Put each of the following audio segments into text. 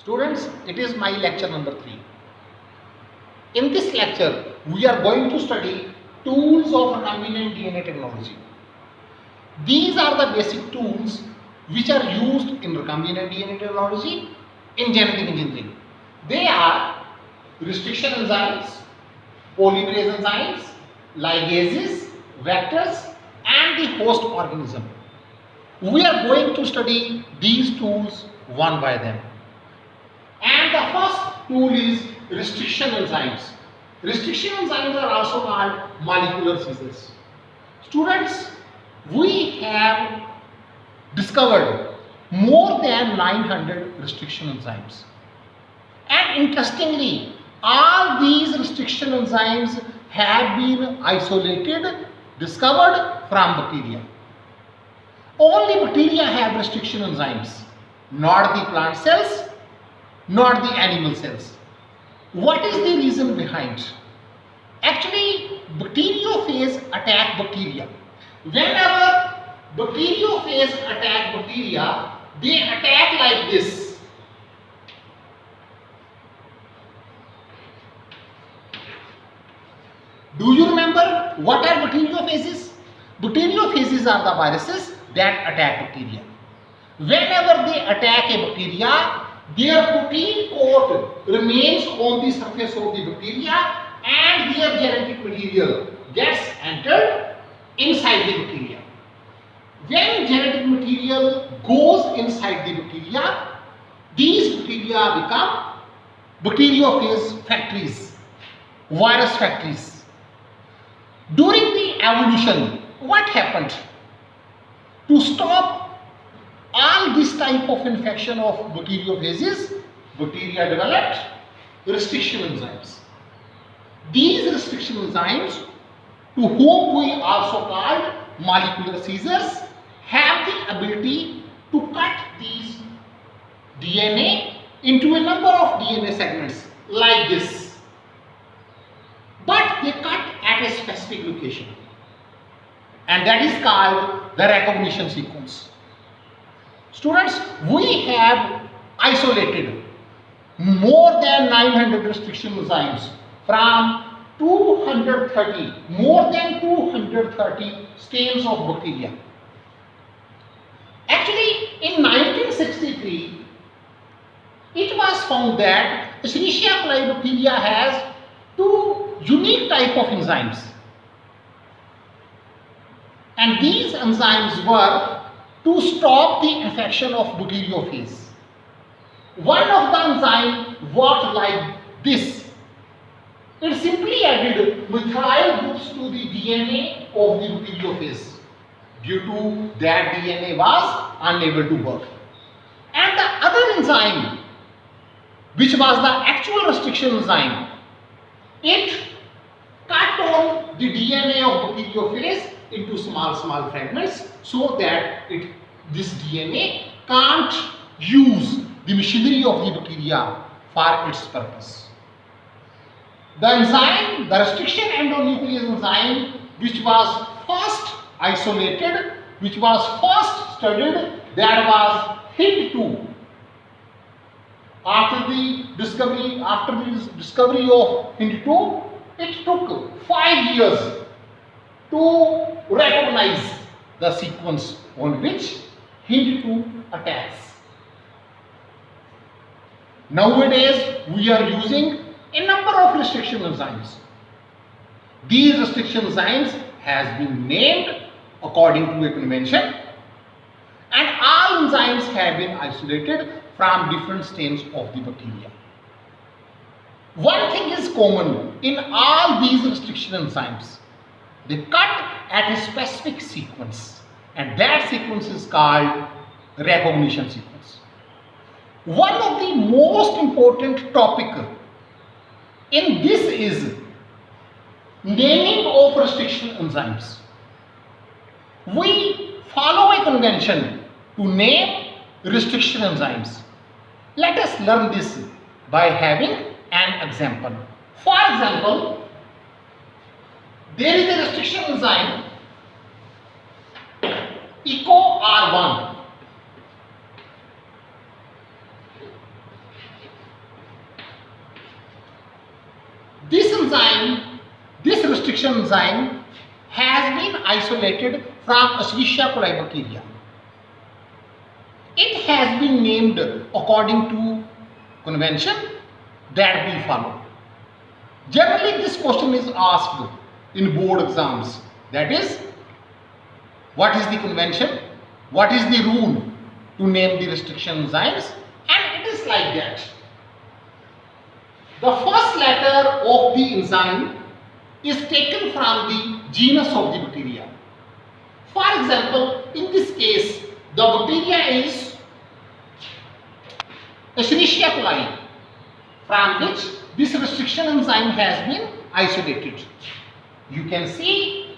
Students, it is my lecture number 3. In this lecture, we are going to study tools of recombinant DNA technology. These are the basic tools which are used in recombinant DNA technology in genetic engineering. They are restriction enzymes, polymerase enzymes, ligases, vectors, and the host organism. We are going to study these tools one by them. And the first tool is restriction enzymes. Restriction enzymes are also called molecular scissors. Students, we have discovered more than 900 restriction enzymes. And interestingly, all these restriction enzymes have been isolated, discovered from bacteria. Only bacteria have restriction enzymes, not the plant cells, not the animal cells. What is the reason behind? Actually, bacteriophage attack bacteria. Whenever bacteriophage attack bacteria, they attack like this. Do you remember what are bacteriophages? Bacteriophages are the viruses that attack bacteria. Whenever they attack a bacteria, their protein coat remains on the surface of the bacteria and their genetic material gets entered inside the bacteria. When genetic material goes inside the bacteria, these bacteria become bacteriophage factories, virus factories. During the evolution, what happened? To stop all this type of infection of bacteriophages, bacteria developed restriction enzymes. These restriction enzymes, to whom we also called molecular scissors, have the ability to cut these DNA into a number of DNA segments like this. But they cut at a specific location, and that is called the recognition sequence. Students, we have isolated more than 900 restriction enzymes from 230, more than 230 strains of bacteria. Actually, in 1963, it was found that Escherichia coli bacteria has two unique type of enzymes. And these enzymes were to stop the infection of bacteriophage. One of the enzymes worked like this. It simply added methyl groups to the DNA of the bacteriophage. Due to that, DNA was unable to work. And the other enzyme, which was the actual restriction enzyme, it cut on the DNA of bacteriophage into small fragments so that this DNA can't use the machinery of the bacteria for its purpose. The enzyme, the restriction endonuclease enzyme, which was first isolated, which was first studied, that was HIND2. After the discovery of HIND2, it took 5 years to recognize the sequence on which HIND2 attacks. Nowadays, we are using a number of restriction enzymes. These restriction enzymes has been named according to a convention, and all enzymes have been isolated from different strains of the bacteria. One thing is common in all these restriction enzymes. They cut at a specific sequence, and that sequence is called recognition sequence. One of the most important topic in this is naming of restriction enzymes. We follow a convention to name restriction enzymes. Let us learn this by having an example. For example, there is a restriction enzyme EcoR1. this restriction enzyme has been isolated from Escherichia coli bacteria. It has been named according to convention that we follow. Generally, this question is asked in board exams. That is, what is the convention? What is the rule to name the restriction enzymes? And it is like that. The first letter of the enzyme is taken from the genus of the bacteria. For example, in this case, the bacteria is Escherichia coli, from which this restriction enzyme has been isolated. You can see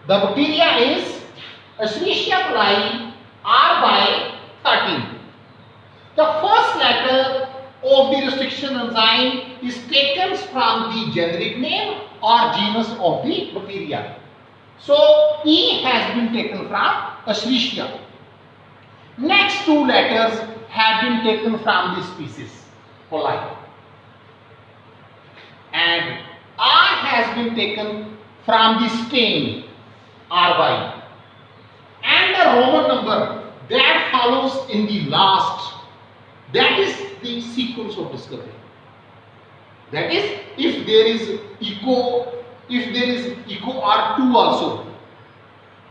the bacteria is Escherichia coli R by 13. The first letter of the restriction enzyme is taken from the generic name or genus of the bacteria. So E has been taken from Escherichia. Next two letters have been taken from the species coli, and R has been taken from the strain RY, and the Roman number that follows in the last, that is the sequence of discovery. That is, if there is echo R2 also,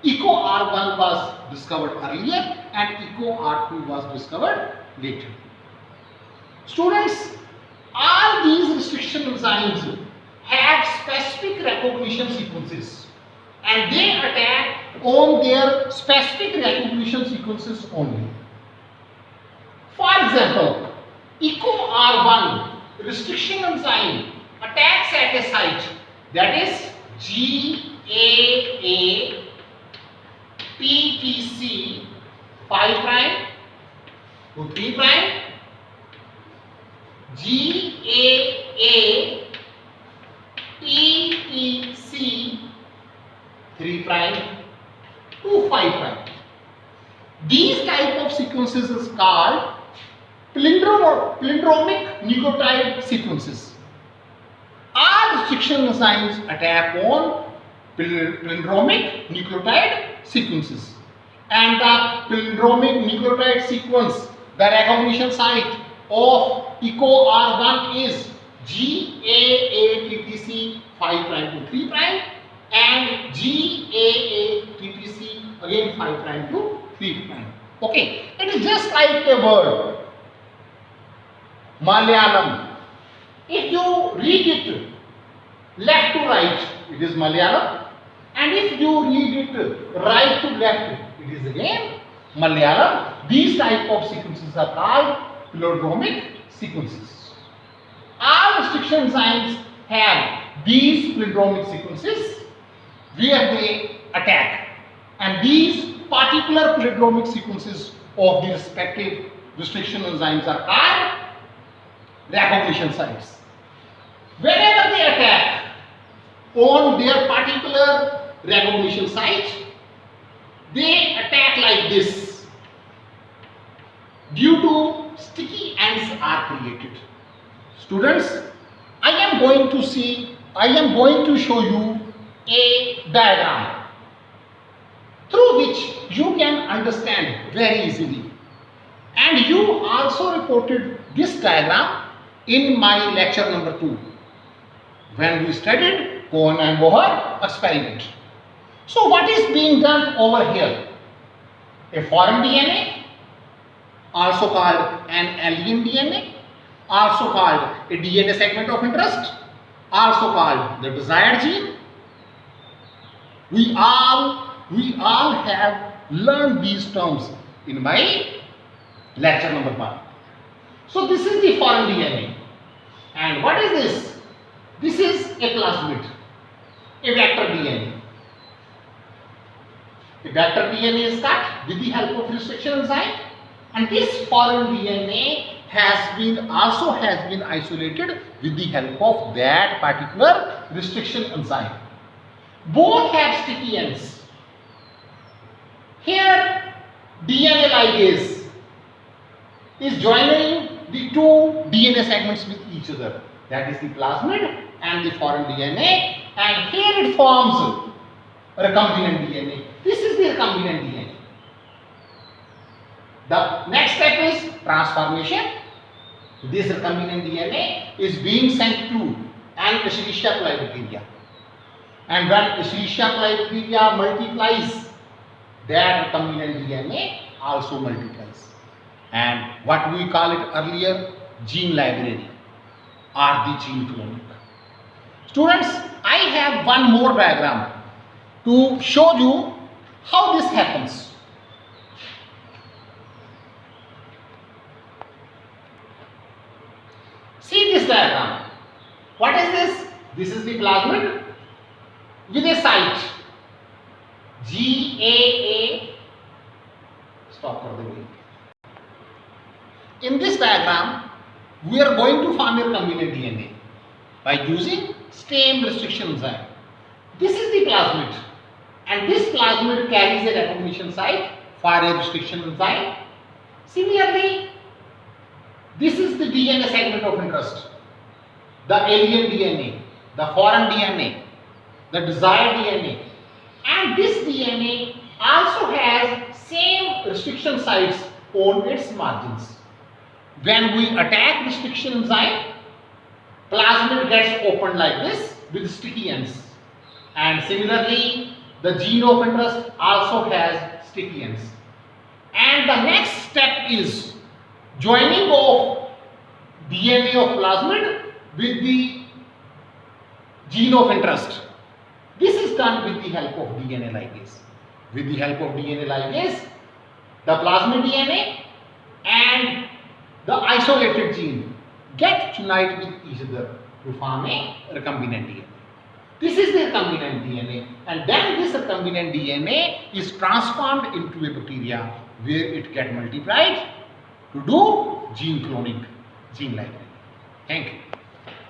echo R1 was discovered earlier and echo R2 was discovered later. Students, all these restriction enzymes have specific recognition sequences and they attack on their specific recognition sequences only. For example, echo R1 restriction enzyme attacks at a site that is GAA PTC 5 prime to 3 prime, GAA PTC 3 prime to 5 prime. These type of sequences is called palindromic nucleotide sequences. All restriction enzymes attack on palindromic nucleotide sequences, and the palindromic nucleotide sequence, the recognition site of echo R1 is GAATTC 5 prime to 3 prime and GAATTC again 5 prime to 3 prime. Okay, it is just like a word Malayalam. If you read it left to right, it is Malayalam, and if you read it right to left, it is again Malayalam. These type of sequences are called palindromic sequences. All restriction enzymes have these palindromic sequences where they attack, and these particular palindromic sequences of the respective restriction enzymes are called recognition sites. Whenever they attack on their particular recognition site, they attack like this. Due to sticky ends are created. Students, I am going to show you a diagram through which you can understand very easily. And you also reported this diagram in my lecture number 2 when we studied Cohen and Bohr experiment. So what is being done over here? A foreign DNA, also called an alien DNA, also called a DNA segment of interest, also called the desired gene. We all have learned these terms in my lecture number 1. So this is the foreign DNA. And what is this? This is a plasmid, a vector DNA. A vector DNA is cut with the help of restriction enzyme, and this foreign DNA also has been isolated with the help of that particular restriction enzyme. Both have sticky ends. Here DNA ligase is joining the two DNA segments with each other. that is the plasmid and the foreign DNA, and here it forms recombinant DNA. This is the recombinant DNA. The next step is transformation. This recombinant DNA is being sent to an Escherichia coli bacteria, and when Escherichia coli bacteria multiplies, that recombinant DNA also multiplies, and what we call it earlier, gene library or the gene cloning. Students, I have one more diagram to show you how this happens. See this diagram. What is this? This is the plasmid with a site GAA. Stop for the way. In this diagram, we are going to form a recombinant DNA by using stem restriction enzyme. This is the plasmid, and this plasmid carries a recognition site for a restriction enzyme. Similarly, this is the DNA segment of interest, the alien DNA, the foreign DNA, the desired DNA, and this DNA also has same restriction sites on its margins. When we attack restriction enzyme, plasmid gets opened like this with sticky ends, and similarly the gene of interest also has sticky ends. And the next step is joining of DNA of plasmid with the gene of interest. This is done with the help of DNA ligase. With the help of DNA ligase, the plasmid DNA and the isolated gene get unite with each other to form a recombinant DNA. This is the recombinant DNA, and then this recombinant DNA is transformed into a bacteria where it get multiplied to do gene cloning, gene library. Thank you.